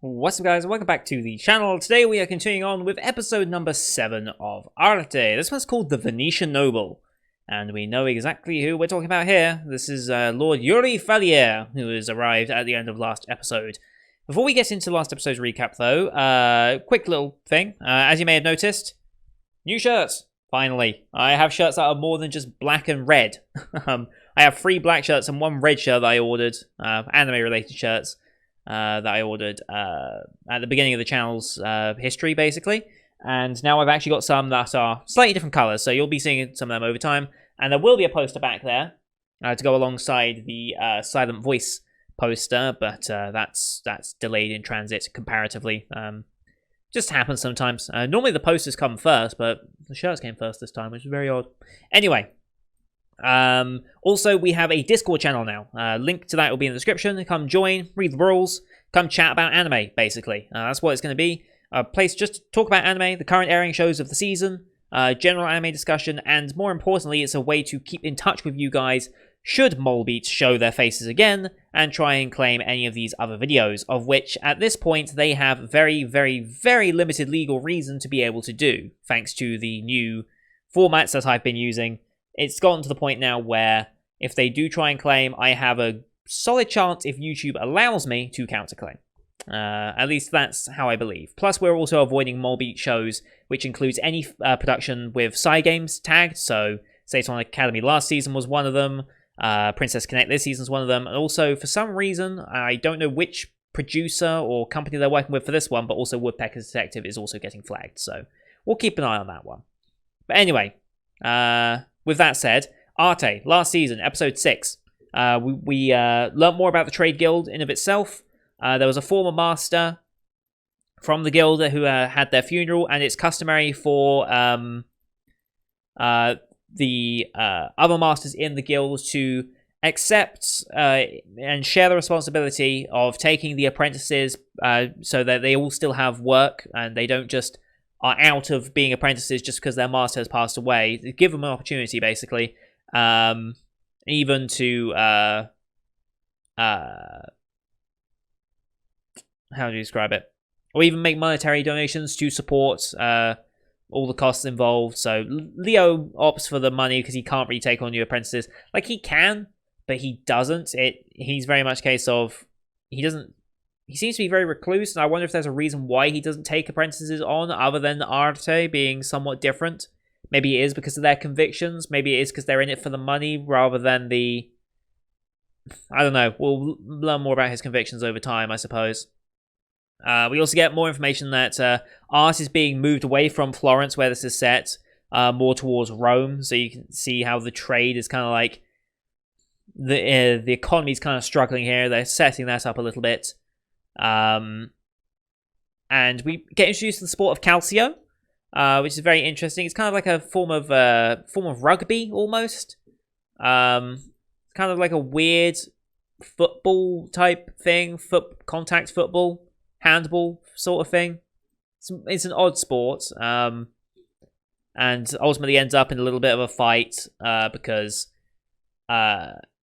What's up guys, welcome back to the channel. Today we are continuing on with episode number 7 of Arte. This one's called The Venetian Noble. And we know exactly who we're talking about here. This is Lord Yuri Fallier, who has arrived at the end of last episode. Before we get into last episode's recap though, quick little thing. As you may have noticed, new shirts, finally. I have shirts that are more than just black and red. I have 3 black shirts and 1 red shirt that I ordered, anime related shirts. That I ordered at the beginning of the channel's history, basically. And now I've actually got some that are slightly different colours, so you'll be seeing some of them over time. And there will be a poster back there to go alongside the Silent Voice poster, but that's delayed in transit comparatively. Just happens sometimes. Normally the posters come first, but the shirts came first this time, which is very odd. Anyway. Also, we have a Discord channel now. Link to that will be in the description. Come join, read the rules, come chat about anime, basically. That's what it's going to be. A place just to talk about anime, the current airing shows of the season, general anime discussion, and more importantly, it's a way to keep in touch with you guys should Molebeats show their faces again and try and claim any of these other videos, of which, at this point, they have very, very, very limited legal reason to be able to do, thanks to the new formats that I've been using. It's gotten to the point now where if they do try and claim, I have a solid chance if YouTube allows me to counterclaim. At least that's how I believe. Plus, we're also avoiding Molebeat shows, which includes any production with side games tagged. So, Satan Academy last season was one of them. Princess Connect this season is one of them. And also, for some reason, I don't know which producer or company they're working with for this one, but also Woodpecker's Detective is also getting flagged. So, we'll keep an eye on that one. But anyway, with that said, Arte, last season, episode 6. We learnt more about the Trade Guild in of itself. There was a former master from the guild who had their funeral, and it's customary for the other masters in the guild to accept and share the responsibility of taking the apprentices so that they all still have work and they don't just are out of being apprentices just because their master has passed away. They give them an opportunity, basically, even to how do you describe it? Or even make monetary donations to support all the costs involved. So Leo opts for the money because he can't really take on new apprentices. Like, he can, but he doesn't. He's very much a case of he seems to be very recluse, and I wonder if there's a reason why he doesn't take apprentices on, other than Arte being somewhat different. Maybe it is because of their convictions. Maybe it is because they're in it for the money, rather than the... I don't know. We'll learn more about his convictions over time, I suppose. We also get more information that art is being moved away from Florence, where this is set, more towards Rome. So you can see how the trade is kind of like... The economy's kind of struggling here. They're setting that up a little bit. And we get introduced to the sport of Calcio, which is very interesting. It's kind of like a form of rugby almost. Kind of like a weird football type thing, contact football, handball sort of thing. It's an odd sport, and ultimately ends up in a little bit of a fight because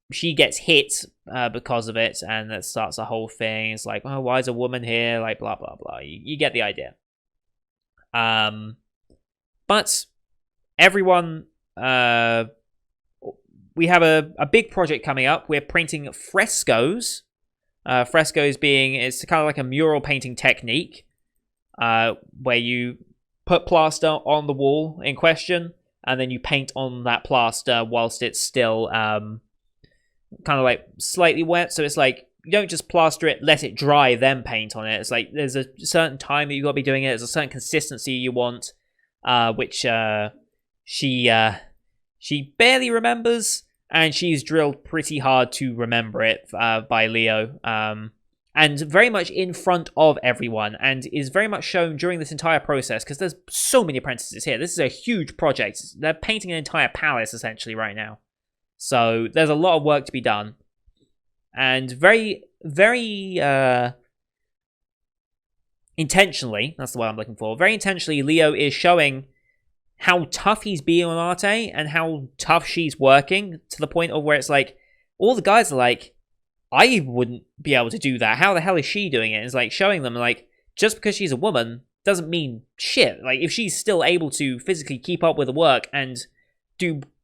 she gets hit because of it, and that starts a whole thing. It's like, oh, why is a woman here? Like, blah, blah, blah. You get the idea. But everyone... we have a big project coming up. We're painting frescoes. Frescoes being... It's kind of like a mural painting technique, where you put plaster on the wall in question, and then you paint on that plaster whilst it's still... kind of like slightly wet, so it's like you don't just plaster it, let it dry, then paint on it. It's like there's a certain time that you got to be doing it. There's a certain consistency you want, which she barely remembers, and she's drilled pretty hard to remember it by Leo, and very much in front of everyone, and is very much shown during this entire process because there's so many apprentices here. This is a huge project. They're painting an entire palace essentially right now. So there's a lot of work to be done. And very, very intentionally, that's the word I'm looking for, very intentionally, Leo is showing how tough he's being on Arte and how tough she's working, to the point of where it's like, all the guys are like, I wouldn't be able to do that. How the hell is she doing it? It's like showing them, like, just because she's a woman doesn't mean shit. Like, if she's still able to physically keep up with the work and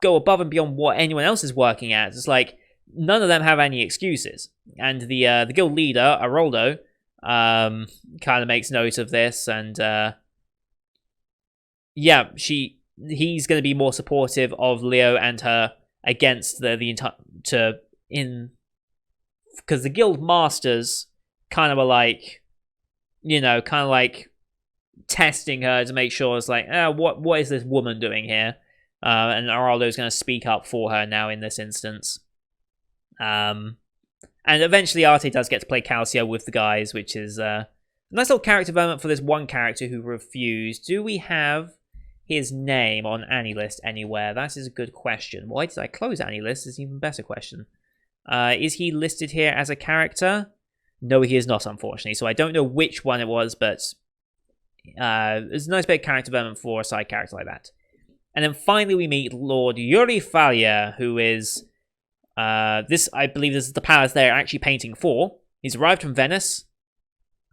go above and beyond what anyone else is working at, it's like none of them have any excuses. And the guild leader, Aroldo, kind of makes note of this, and yeah, he's going to be more supportive of Leo and her against the entire because the guild masters kind of are like, kind of like testing her to make sure it's like, what is this woman doing here? And Araldo's going to speak up for her now in this instance. And eventually Arte does get to play Calcio with the guys, which is a nice little character development for this one character who refused. Do we have his name on AniList anywhere? That is a good question. Why did I close AniList is an even better question. Is he listed here as a character? No, he is not, unfortunately. So I don't know which one it was, but it's a nice bit of character development for a side character like that. And then finally we meet Lord Yuri Falia, who is... I believe this is the palace they're actually painting for. He's arrived from Venice,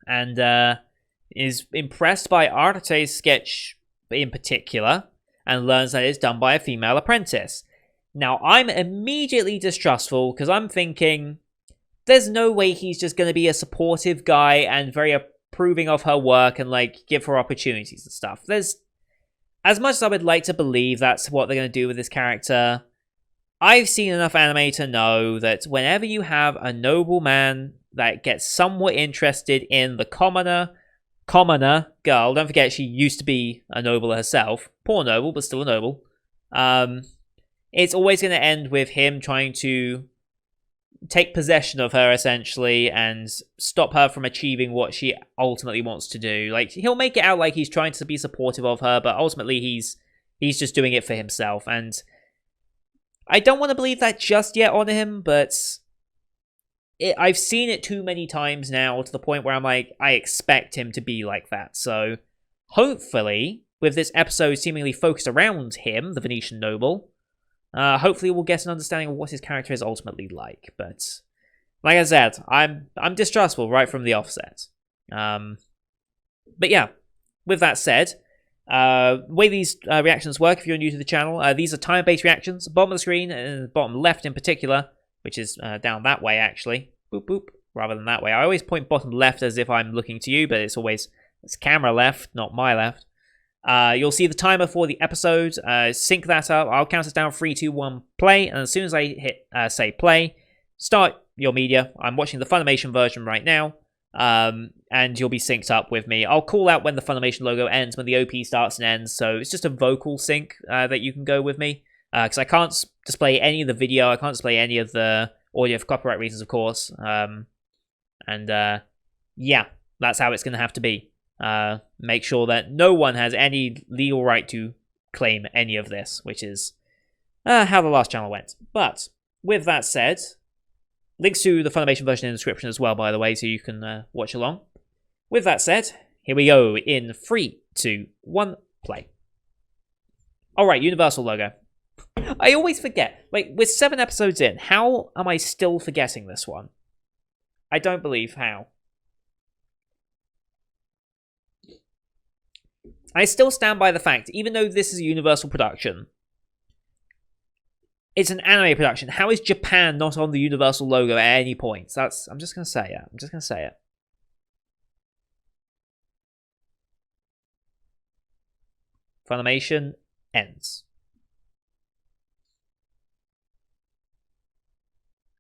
and is impressed by Arte's sketch in particular, and learns that it's done by a female apprentice. Now, I'm immediately distrustful, because I'm thinking, there's no way he's just going to be a supportive guy and very approving of her work and, like, give her opportunities and stuff. As much as I would like to believe that's what they're going to do with this character, I've seen enough anime to know that whenever you have a nobleman that gets somewhat interested in the commoner girl, don't forget she used to be a noble herself, poor noble, but still a noble, it's always going to end with him trying to take possession of her, essentially, and stop her from achieving what she ultimately wants to do. Like, he'll make it out like he's trying to be supportive of her, but ultimately he's just doing it for himself, and I don't want to believe that just yet on him, but I've seen it too many times now to the point where I'm like, I expect him to be like that. So hopefully, with this episode seemingly focused around him, the Venetian noble, hopefully we'll get an understanding of what his character is ultimately like. But like I said, I'm distrustful right from the offset. But yeah, with that said, the way these reactions work, if you're new to the channel, these are time-based reactions. Bottom of the screen, and bottom left in particular, which is down that way, actually. Boop, boop, rather than that way. I always point bottom left as if I'm looking to you, but it's camera left, not my left. You'll see the timer for the episode. Sync that up. I'll count us down, 3, 2, 1, play. And as soon as I hit say play, start your media. I'm watching the Funimation version right now. And you'll be synced up with me. I'll call out when the Funimation logo ends, when the OP starts and ends, so it's just a vocal sync that you can go with me, because I can't display any of the video, I can't display any of the audio for copyright reasons, of course, yeah, that's how it's going to have to be. Make sure that no one has any legal right to claim any of this, which is how the last channel went. But, with that said, links to the Funimation version in the description as well, by the way, so you can watch along. With that said, here we go in 3, 2, 1, play. Alright, Universal logo. I always forget. Like, we're 7 episodes in. How am I still forgetting this one? I don't believe how. I still stand by the fact, even though this is a Universal production, it's an anime production. How is Japan not on the Universal logo at any point? I'm just going to say it. I'm just going to say it. Funimation ends.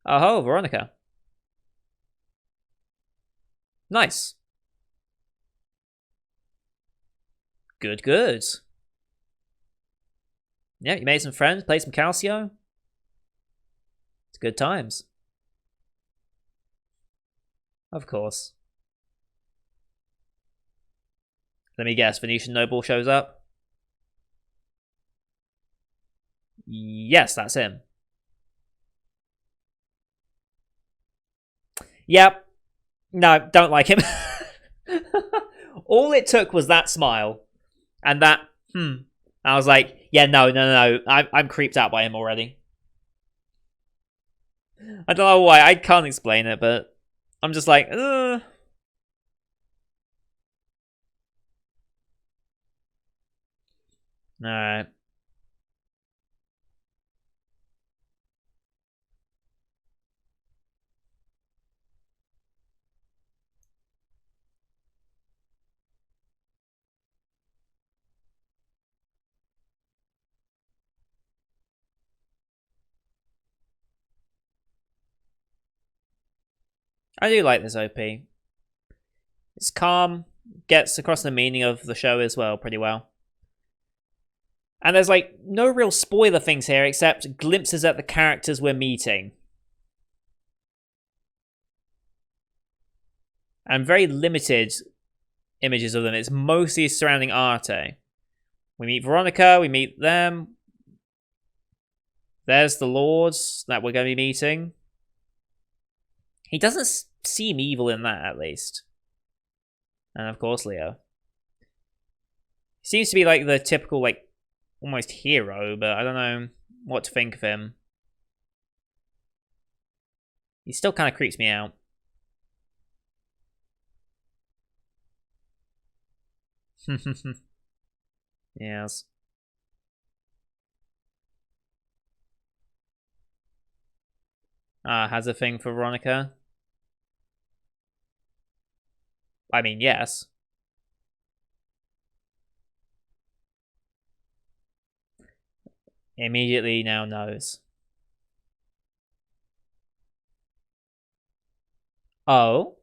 Oh, Veronica. Nice. Good, good. Yeah, you made some friends, played some Calcio. It's good times. Of course. Let me guess, Venetian Noble shows up? Yes, that's him. Yep. No, don't like him. All it took was that smile. And that, I was like, yeah, no. I'm creeped out by him already. I don't know why. I can't explain it, but I'm just like, Alright. I do like this OP. It's calm, gets across the meaning of the show as well pretty well. And there's like no real spoiler things here except glimpses at the characters we're meeting. And very limited images of them. It's mostly surrounding Arte. We meet Veronica, we meet them. There's the Lords that we're going to be meeting. He doesn't seem evil in that, at least. And of course, Leo. He seems to be like the typical, like, almost hero, but I don't know what to think of him. He still kind of creeps me out. Yes. Has a thing for Veronica. I mean, yes. Immediately now knows. Oh?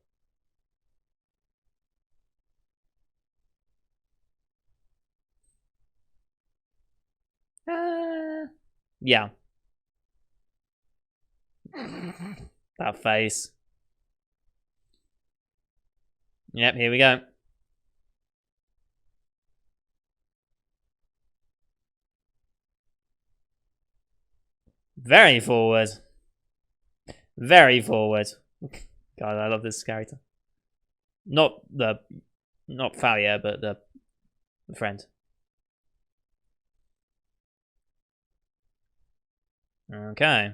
Yeah. That face. Yep, here we go. Very forward. Very forward. God, I love this character. Not Thalia, but the friend. Okay.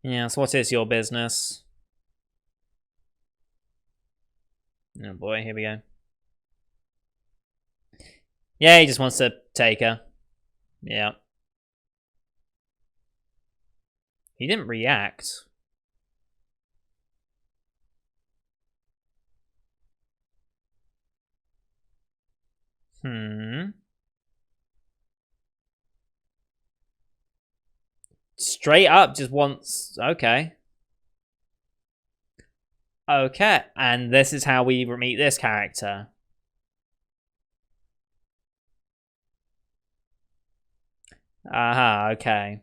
Yes, what is your business? Oh boy, here we go. Yeah, he just wants to take her. Yeah. He didn't react. Straight up just wants... Okay. Okay, and this is how we meet this character. Aha, okay.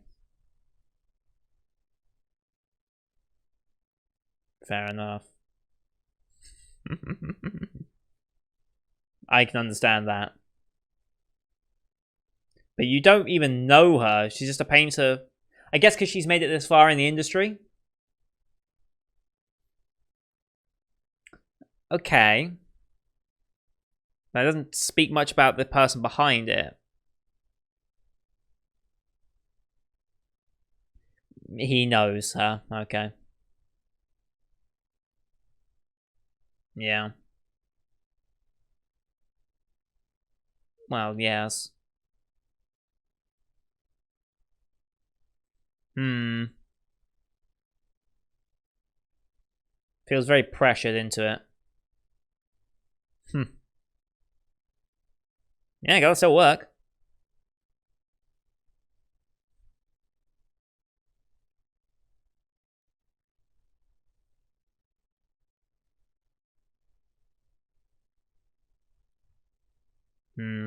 Fair enough. I can understand that. But you don't even know her. She's just a painter. I guess because she's made it this far in the industry. Okay. That doesn't speak much about the person behind it. He knows her. Okay. Yeah. Well, yes. Feels very pressured into it. Yeah, gotta still work.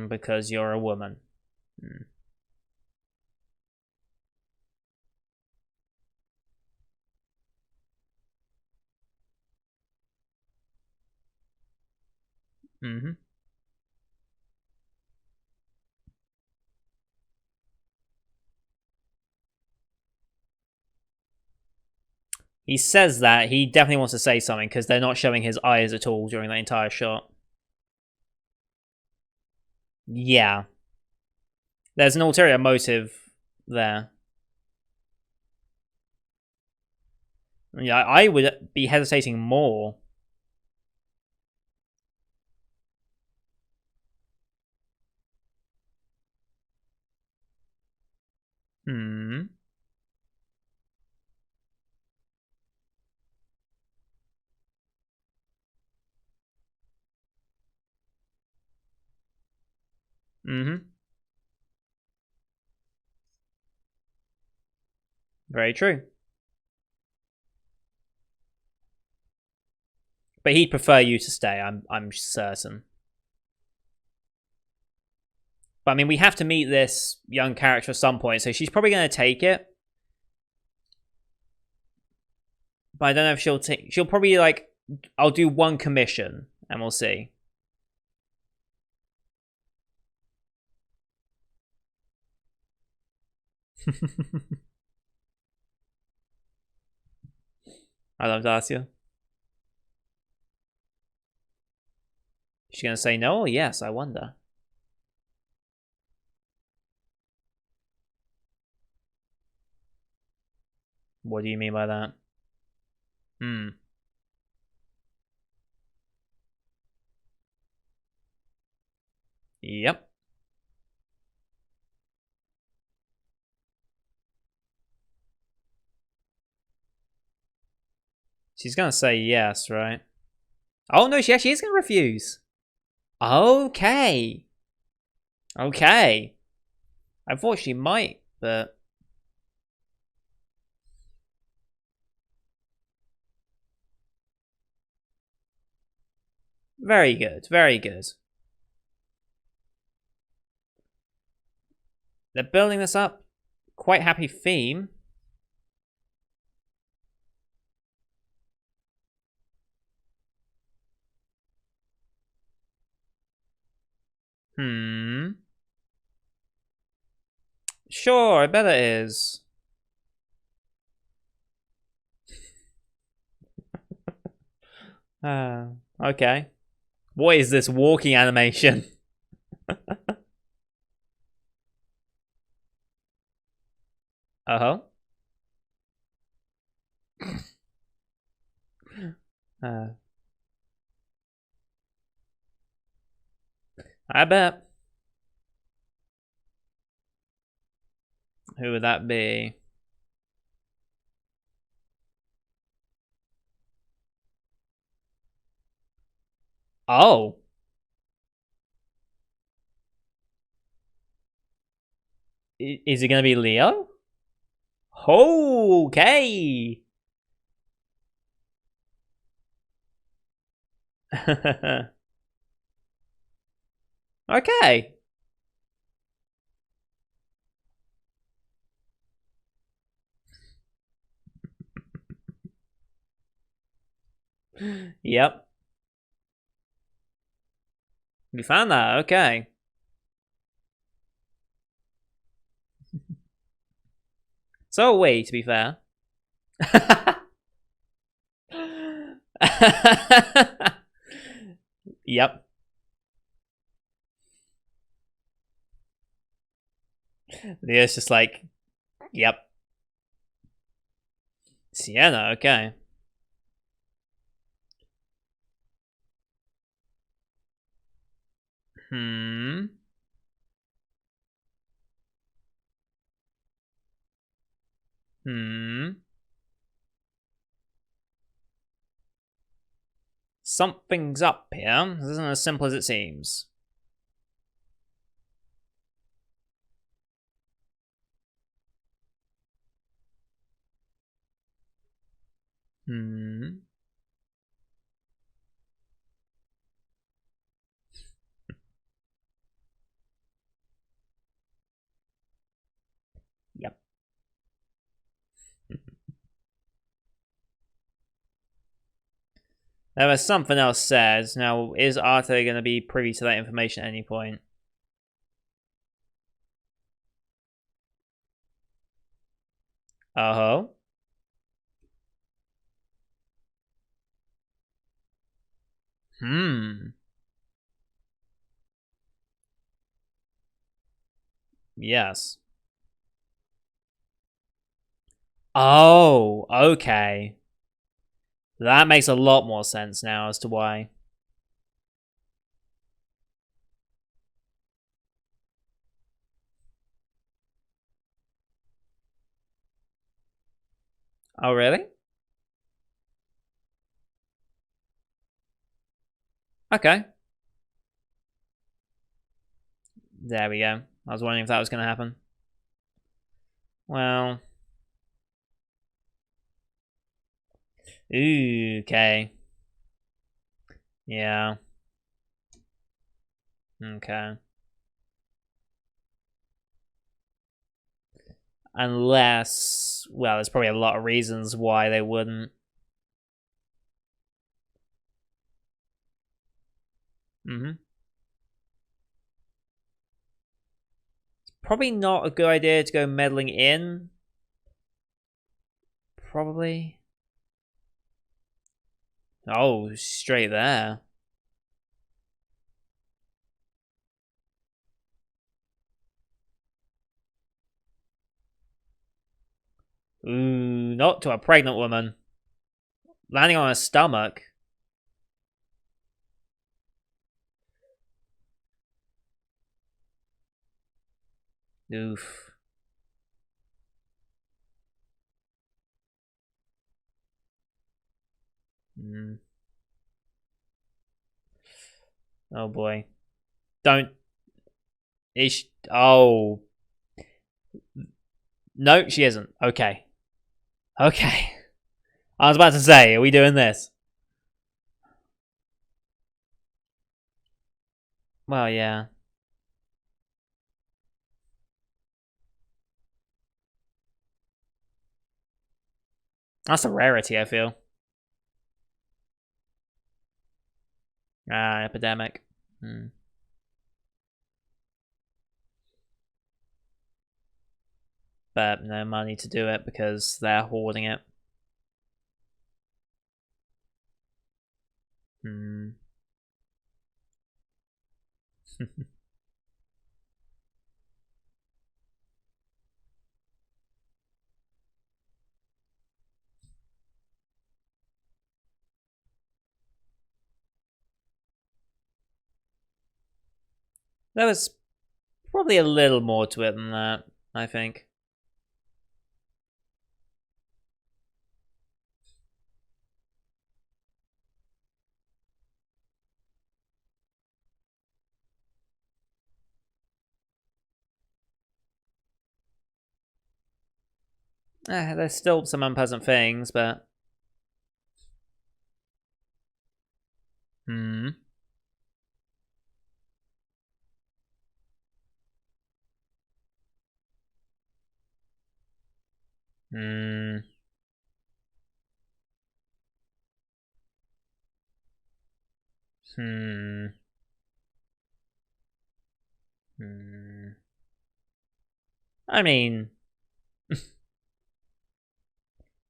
Because you're a woman. He says that. He definitely wants to say something because they're not showing his eyes at all during the entire shot. Yeah. There's an ulterior motive there. Yeah, I would be hesitating more. Hmm. Mm-hmm. Very true. But he'd prefer you to stay, I'm certain. But I mean, we have to meet this young character at some point, so she's probably going to take it. But I don't know if she'll take. She'll probably like, I'll do one commission and we'll see. I love Dacia. She's going to say no or yes, I wonder. What do you mean by that? Hmm. Yep. She's going to say yes, right? Oh, no, she actually is going to refuse. Okay. Okay. I thought she might, but... Very good, very good. They're building this up. Quite happy theme. Hmm. Sure, I bet it is. Okay. What is this walking animation? Uh-huh. Uh, I bet. Who would that be? Oh. Is it going to be Leo? Okay. Okay. Yep. You found that. Okay. So wait, to be fair. Yep. Leo's just like, yep. Sienna, okay. Hmm. Hmm. Something's up here. This isn't as simple as it seems. Hmm. Yep. There was something else said. Now, is Arte going to be privy to that information at any point? Uh-huh. Hmm. Yes. Oh, okay. That makes a lot more sense now as to why. Oh, really? Okay. There we go. I was wondering if that was going to happen. Well. Ooh, okay. Yeah. Okay. Unless, well, there's probably a lot of reasons why they wouldn't. Mm-hmm. Probably not a good idea to go meddling in. Probably. Oh, straight there. Ooh, not to a pregnant woman. Landing on her stomach. Oof. Mm. Oh boy. Don't. Ish. Oh. No, she isn't. Okay. Okay. I was about to say, are we doing this? Well, yeah. That's a rarity, I feel. Ah, epidemic. Hmm. But no money to do it because they're hoarding it. Hmm. There was probably a little more to it than that, I think. There's still some unpleasant things, but. Hmm. Hmm. Hmm. Hmm. I mean,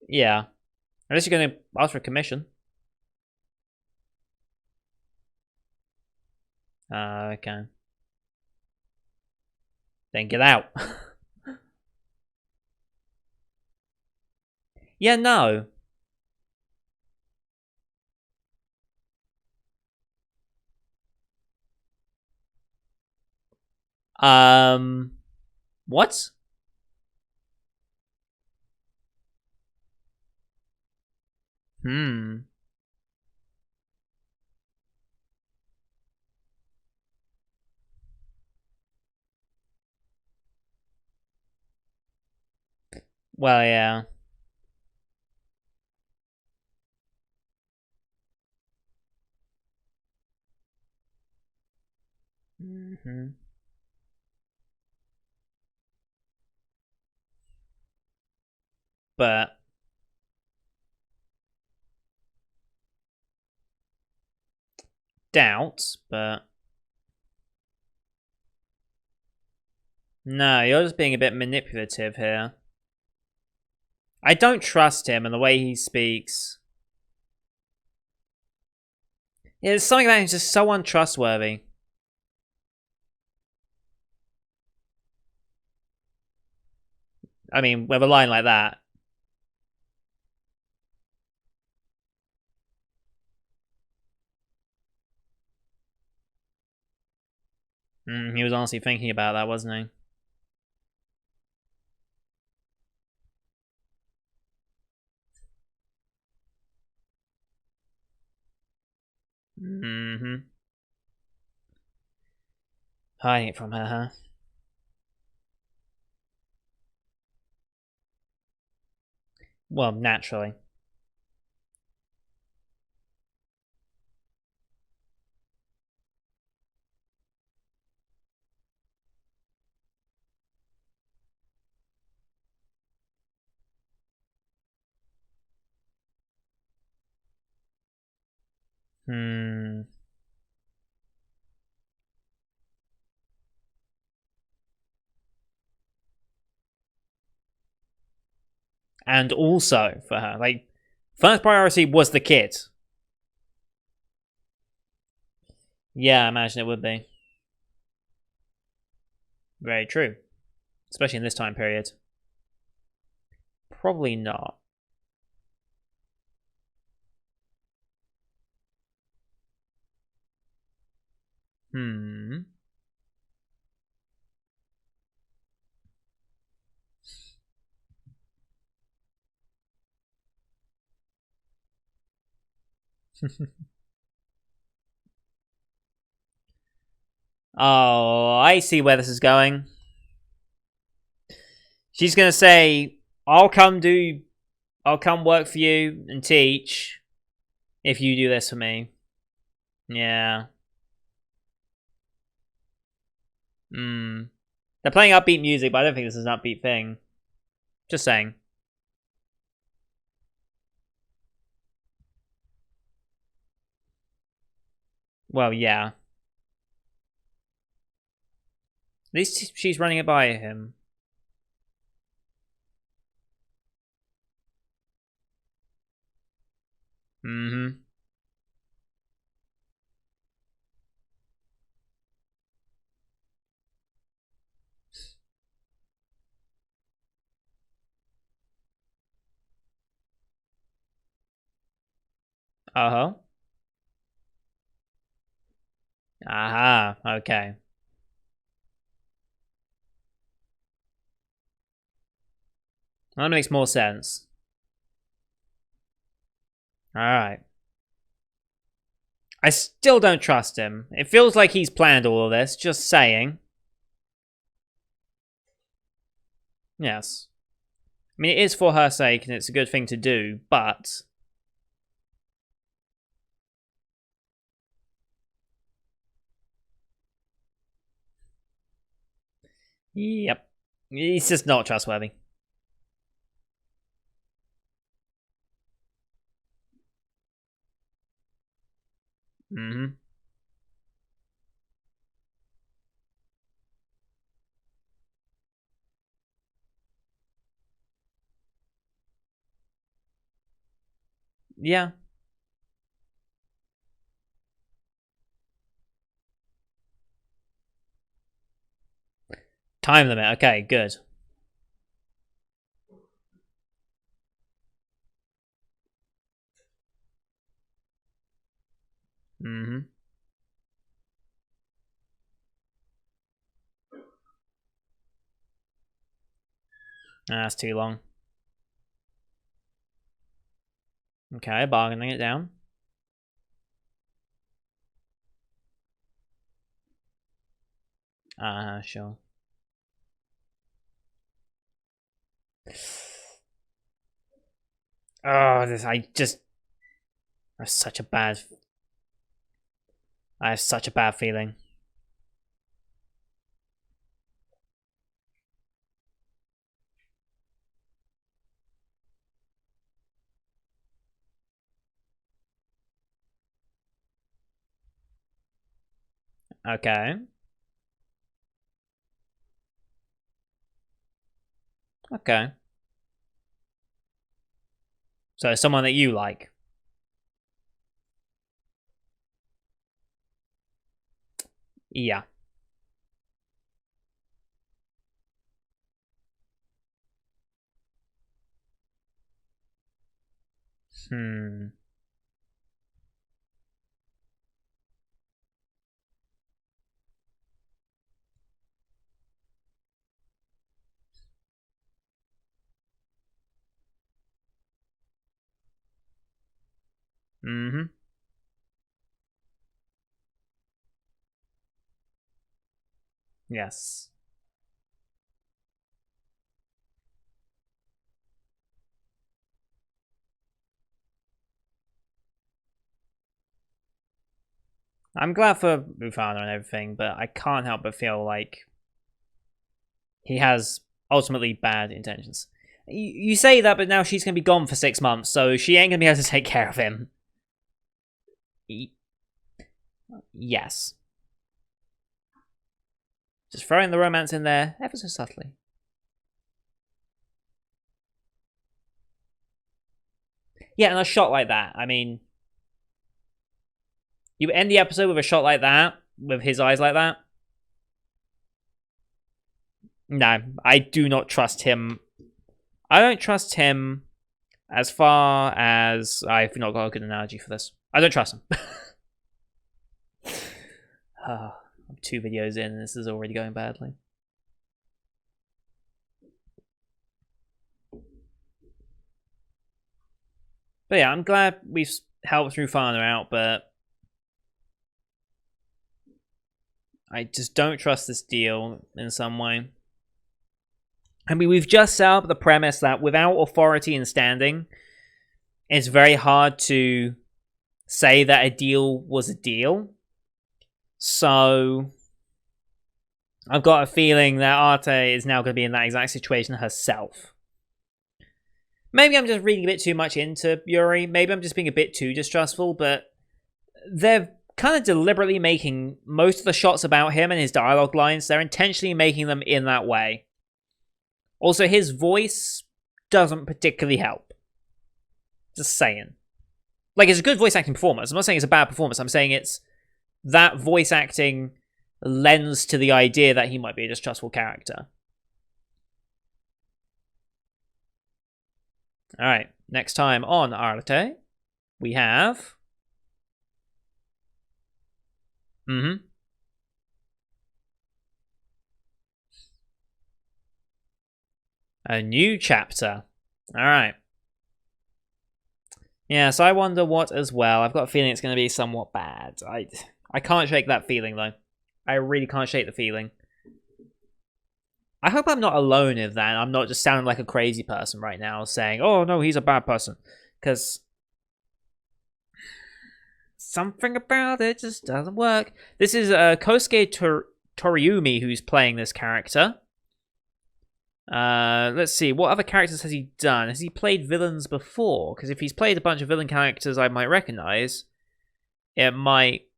yeah. Unless you're going to ask for a commission. Okay. Then get out. Yeah, no. Um. What? Hmm. Well, yeah. Hmm. But doubts. But no, you're just being a bit manipulative here. I don't trust him and the way he speaks. Yeah, there's something about him just so untrustworthy. I mean, with a line like that. He was honestly thinking about that, wasn't he? Hiding it from her, huh? Well, naturally. Hmm. And also for her, like, first priority was the kid. Yeah, I imagine it would be. Very true. Especially in this time period. Probably not. Hmm. Oh, I see where this is going. She's gonna say, I'll come work for you and teach if you do this for me. Yeah. Hmm. They're playing upbeat music, but I don't think this is an upbeat thing. Just saying. Well, yeah. At least she's running it by him. Mm-hmm. Uh-huh. Aha. Okay. That makes more sense. Alright. I still don't trust him. It feels like he's planned all of this, just saying. Yes. I mean, it is for her sake, and it's a good thing to do, but... Yep. He's just not trustworthy. Mm-hmm. Yeah. Time limit. Okay, good. Mm-hmm. That's too long. Okay, bargaining it down. Sure. Oh, this, I have such a bad, I have such a bad feeling. Okay. Okay. So someone that you like. Yeah. Hmm. Mm-hmm. Yes. I'm glad for Mufana and everything, but I can't help but feel like he has ultimately bad intentions. You say that, but now she's going to be gone for 6 months, so she ain't going to be able to take care of him. Yes. Just throwing the romance in there ever so subtly. Yeah, and a shot like that. I mean, you end the episode with a shot like that, with his eyes like that. No, I do not trust him. I don't trust him as far as I've not got a good analogy for this. I don't trust him. I'm 2 videos in and this is already going badly. But yeah, I'm glad we've helped Rufana out, but I just don't trust this deal in some way. I mean, we've just set up the premise that without authority and standing, it's very hard to say that a deal was a deal. So I've got a feeling that Arte is now going to be in that exact situation herself. Maybe I'm just reading a bit too much into Yuri. Maybe I'm just being a bit too distrustful, but they're kind of deliberately making most of the shots about him and his dialogue lines, they're intentionally making them in that way. Also, his voice doesn't particularly help. Just saying. Like, it's a good voice acting performance. I'm not saying it's a bad performance. I'm saying it's that voice acting lends to the idea that he might be a distrustful character. Alright, next time on Arte, we have... a new chapter. Alright. Yeah, so I wonder what as well. I've got a feeling it's going to be somewhat bad. I can't shake that feeling, though. I really can't shake the feeling. I hope I'm not alone in that. I'm not just sounding like a crazy person right now saying, oh, no, he's a bad person. Because something about it just doesn't work. This is Kosuke Toriumi who's playing this character. Let's see. What other characters has he done? Has he played villains before? Because if he's played a bunch of villain characters I might recognize, it might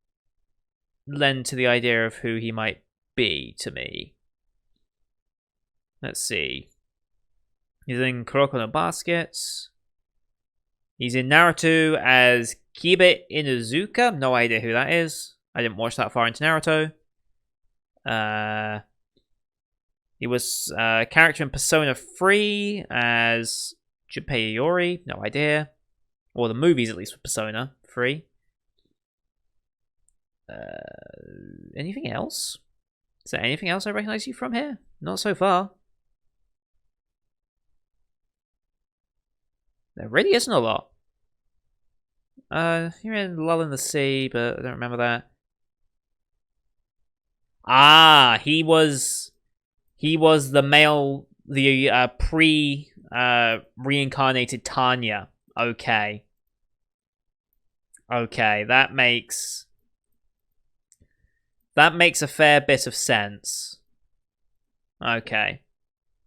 lend to the idea of who he might be to me. Let's see. He's in Kuroko no Basket. He's in Naruto as Kiba Inuzuka. No idea who that is. I didn't watch that far into Naruto. He was a character in Persona 3 as Junpei Iori. No idea. Or the movies, at least, for Persona 3. Anything else? Is there anything else I recognize you from here? Not so far. There really isn't a lot. You're in Lull in the Sea, but I don't remember that. Ah, he was the male, the reincarnated Tanya. Okay. Okay, that makes a fair bit of sense. Okay.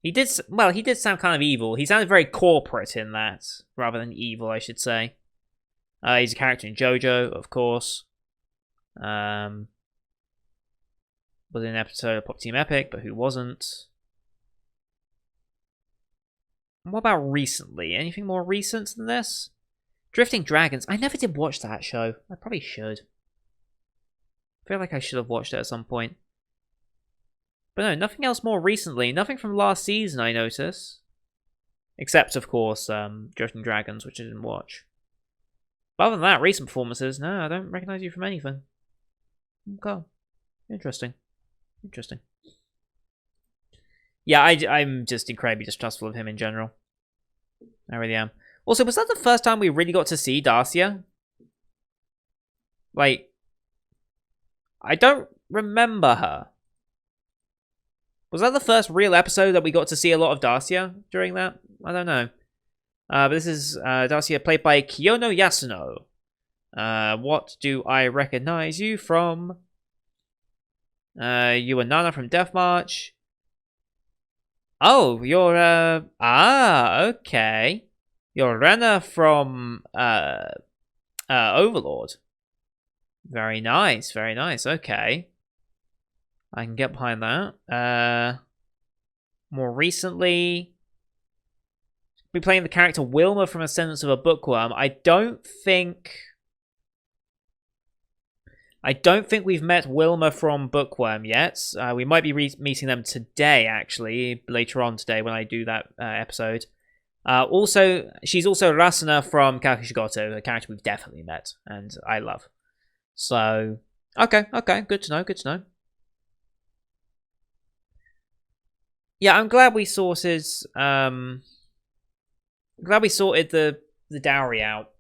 He did sound kind of evil. He sounded very corporate in that, rather than evil, I should say. He's a character in JoJo, of course. Was in an episode of Pop Team Epic, but who wasn't? What about recently? Anything more recent than this? Drifting Dragons. I never did watch that show. I probably should. I feel like I should have watched it at some point. But no, nothing else more recently. Nothing from last season, I notice. Except, of course, Drifting Dragons, which I didn't watch. But other than that, recent performances, no, I don't recognize you from anything. Okay. Interesting. Interesting. Yeah, I'm just incredibly distrustful of him in general. I really am. Also, was that the first time we really got to see Darcia? Like, I don't remember her. Was that the first real episode that we got to see a lot of Darcia during that? I don't know. But this is Darcia played by Kiyono Yasuno. What do I recognize you from? You were Nana from Death March. Oh, you're okay. You're Rena from Overlord. Very nice, very nice. Okay. I can get behind that. More recently, we're playing the character Wilma from Ascendance of a Bookworm. I don't think we've met Wilma from Bookworm yet. We might be meeting them today, actually, later on today when I do that episode. Also, she's also Rasuna from Kakushigoto, a character we've definitely met, and I love. So, okay, good to know, good to know. Yeah, I'm glad we sorted. Glad we sorted the dowry out.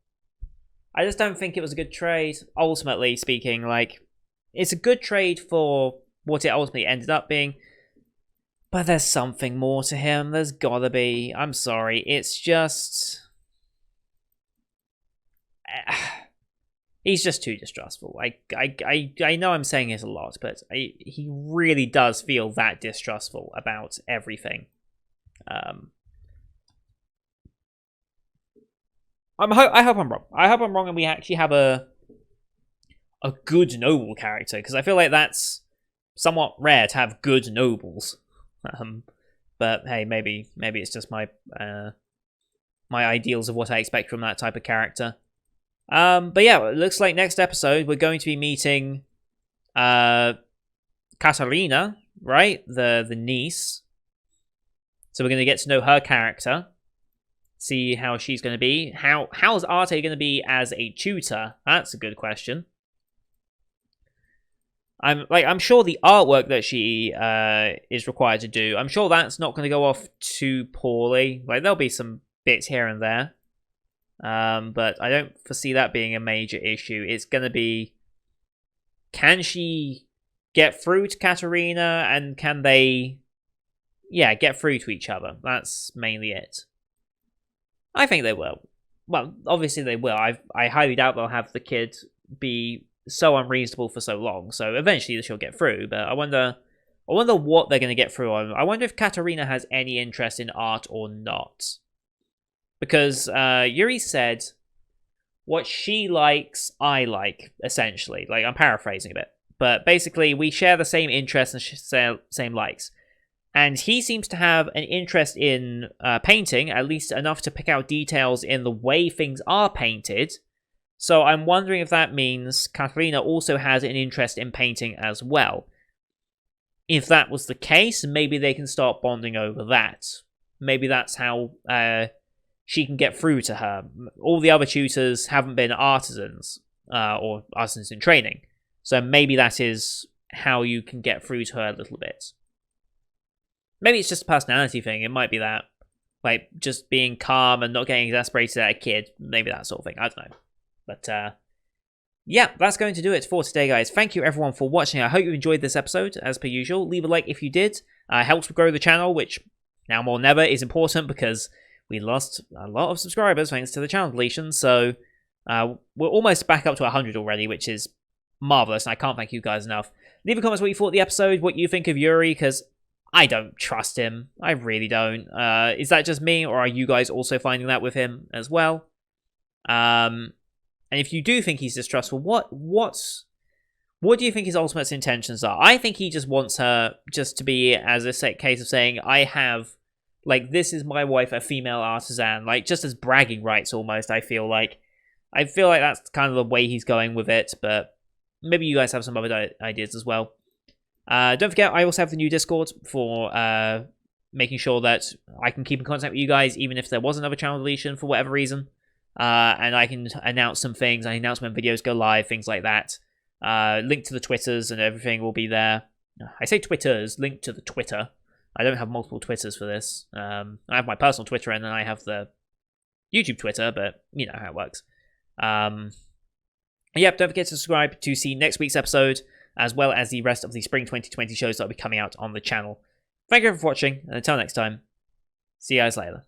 I just don't think it was a good trade. Ultimately speaking, like, it's a good trade for what it ultimately ended up being. But there's something more to him. There's gotta be. I'm sorry. It's just... he's just too distrustful. I know I'm saying it a lot, but he really does feel that distrustful about everything. I hope I'm wrong. I hope I'm wrong and we actually have a good noble character, because I feel like that's somewhat rare to have good nobles. But hey, maybe it's just my my ideals of what I expect from that type of character. But yeah, it looks like next episode we're going to be meeting Katarina, right? The niece. So we're going to get to know her character. See how she's going to be. How's Arte going to be as a tutor? That's a good question. I'm sure the artwork that she is required to do, I'm sure that's not going to go off too poorly. Like, there'll be some bits here and there. But I don't foresee that being a major issue. It's going to be, can she get through to Katarina, and can they, get through to each other? That's mainly it. I think they will. Well, obviously they will. I highly doubt they'll have the kid be so unreasonable for so long. So eventually she'll get through. But I wonder what they're going to get through on. I wonder if Katarina has any interest in art or not. Because Yuri said, what she likes, I like, essentially. Like, I'm paraphrasing a bit. But basically, we share the same interests and same likes. And he seems to have an interest in painting, at least enough to pick out details in the way things are painted. So I'm wondering if that means Katarina also has an interest in painting as well. If that was the case, maybe they can start bonding over that. Maybe that's how she can get through to her. All the other tutors haven't been artisans, or artisans in training. So maybe that is how you can get through to her a little bit. Maybe it's just a personality thing. It might be that. Like, just being calm and not getting exasperated at a kid. Maybe that sort of thing. I don't know. But, yeah, that's going to do it for today, guys. Thank you, everyone, for watching. I hope you enjoyed this episode, as per usual. Weave a like if you did. Helps grow the channel, which, now more than ever, is important because we lost a lot of subscribers thanks to the channel deletion. So, we're almost back up to 100 already, which is marvelous, and I can't thank you guys enough. Leave a comment what you thought of the episode, what you think of Yuri, because I don't trust him. I really don't. Is that just me, or are you guys also finding that with him as well? And if you do think he's distrustful, what do you think his ultimate intentions are? I think he just wants her just to be as a set case of saying, I have, like, this is my wife, a female artisan, like, just as bragging rights almost, I feel like. I feel like that's kind of the way he's going with it, but maybe you guys have some other ideas as well. Don't forget, I also have the new Discord for making sure that I can keep in contact with you guys, even if there was another channel deletion for whatever reason. and I can announce some things. I announce when videos go live, things like that. Link to the Twitters and everything will be there. I say Twitters, link to the Twitter. I don't have multiple Twitters for this. I have my personal Twitter and then I have the YouTube Twitter, but you know how it works. Yep, don't forget to subscribe to see next week's episode, as well as the rest of the Spring 2020 shows that will be coming out on the channel. Thank you for watching, and until next time, see you guys later.